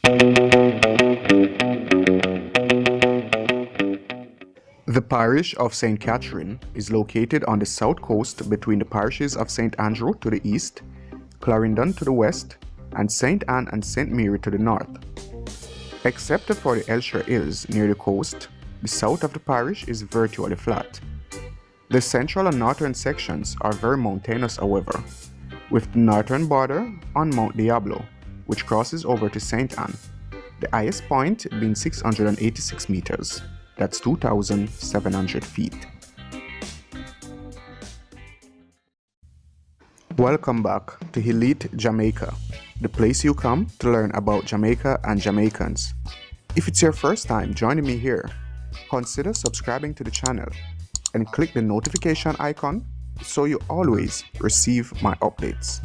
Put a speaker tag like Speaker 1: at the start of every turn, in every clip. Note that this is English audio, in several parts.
Speaker 1: The parish of St Catherine is located on the south coast between the parishes of St Andrew to the east, Clarendon to the west, and St Anne and St Mary to the north. Except for the Elshire Hills near the coast, the south of the parish is virtually flat. The central and northern sections are very mountainous, however, with the northern border on Mount Diablo, which crosses over to St Anne, the highest point being 686 meters. That's 2,700 feet. Welcome back to Elite Jamaica, the place you come to learn about Jamaica and Jamaicans. If it's your first time joining me here, consider subscribing to the channel and click the notification icon so you always receive my updates.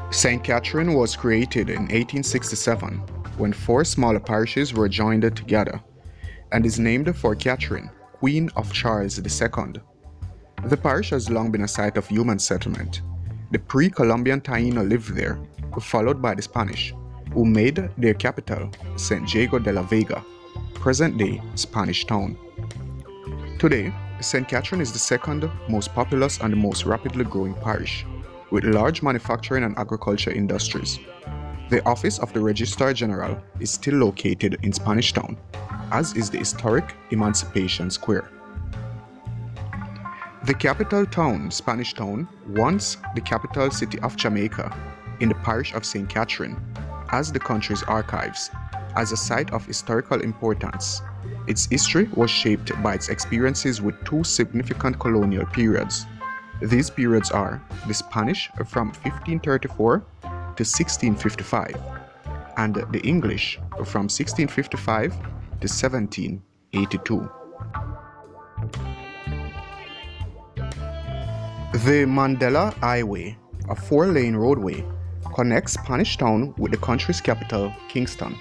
Speaker 1: St. Catherine was created in 1867 when 4 smaller parishes were joined together and is named for Catherine, Queen of Charles II. The parish has long been a site of human settlement. The pre-Columbian Taino lived there, followed by the Spanish, who made their capital St. Diego de la Vega, present-day Spanish town. Today, St. Catherine is the second most populous and the most rapidly growing parish, with large manufacturing and agriculture industries. The office of the Registrar General is still located in Spanish Town, as is the historic Emancipation Square. The capital town, Spanish Town, once the capital city of Jamaica in the parish of St. Catherine, as the country's archives, as a site of historical importance. Its history was shaped by its experiences with 2 significant colonial periods. These periods are the Spanish from 1534 to 1655 and the English from 1655 to 1782. The Mandela Highway, a 4-lane roadway, connects Spanish Town with the country's capital, Kingston.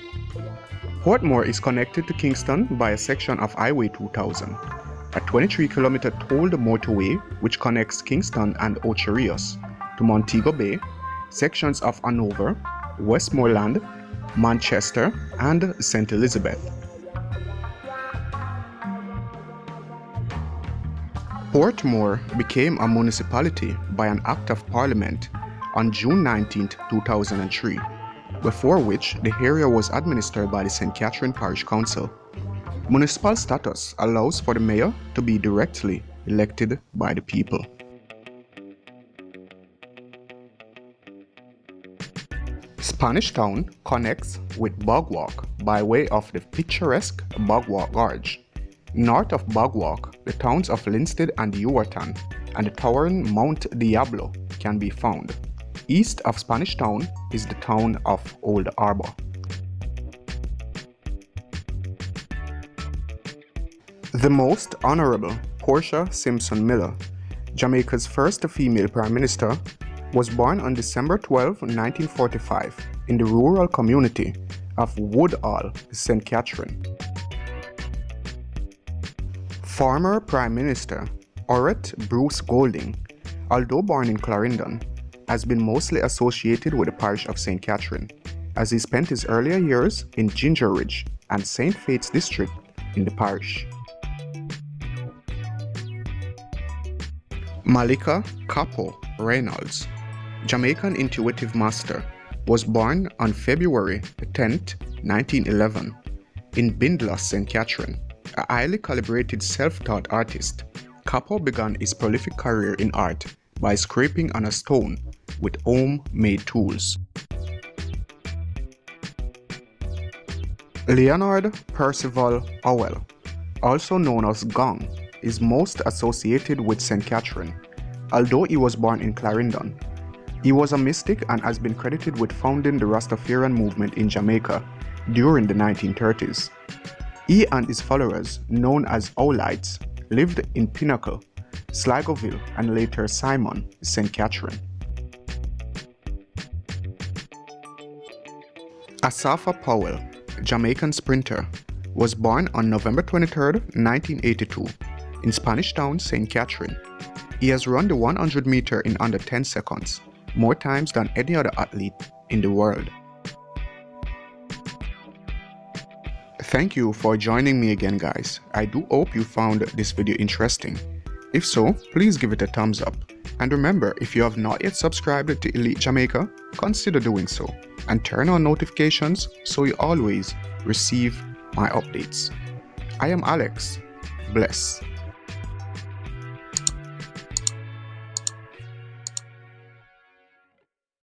Speaker 1: Portmore is connected to Kingston by a section of Highway 2000, a 23-kilometer tolled motorway which connects Kingston and Ocho Rios to Montego Bay, sections of Hanover, Westmoreland, Manchester, and St. Elizabeth. Portmore became a municipality by an Act of Parliament on June 19, 2003, before which the area was administered by the St. Catherine Parish Council. Municipal status allows for the mayor to be directly elected by the people. Spanish Town connects with Bogwalk by way of the picturesque Bogwalk Gorge. North of Bogwalk, the towns of Linstead and Ewarton and the towering Mount Diablo can be found. East of Spanish Town is the town of Old Harbour. The Most Honorable Portia Simpson Miller, Jamaica's first female Prime Minister, was born on December 12, 1945 in the rural community of Woodhall, St. Catherine. Former Prime Minister Orette Bruce Golding, although born in Clarendon, has been mostly associated with the parish of St. Catherine, as he spent his earlier years in Ginger Ridge and St. Faith's district in the parish. Malika Capo Reynolds, Jamaican intuitive master, was born on February 10, 1911, in Bindloss, St. Catherine. A highly calibrated self-taught artist, Capo began his prolific career in art by scraping on a stone with home-made tools. Leonard Percival Howell, also known as Gong, is most associated with St. Catherine, although he was born in Clarendon. He was a mystic and has been credited with founding the Rastafarian movement in Jamaica during the 1930s. He and his followers, known as Owlites, lived in Pinnacle, Sligoville, and later Simon, St. Catherine. Asafa Powell, Jamaican sprinter, was born on November 23, 1982, in Spanish Town, St. Catherine. He has run the 100 meter in under 10 seconds, more times than any other athlete in the world. Thank you for joining me again, guys. I do hope you found this video interesting. If so, please give it a thumbs up. And remember, if you have not yet subscribed to Elite Jamaica, consider doing so and turn on notifications so you always receive my updates. I am Alex. Bless.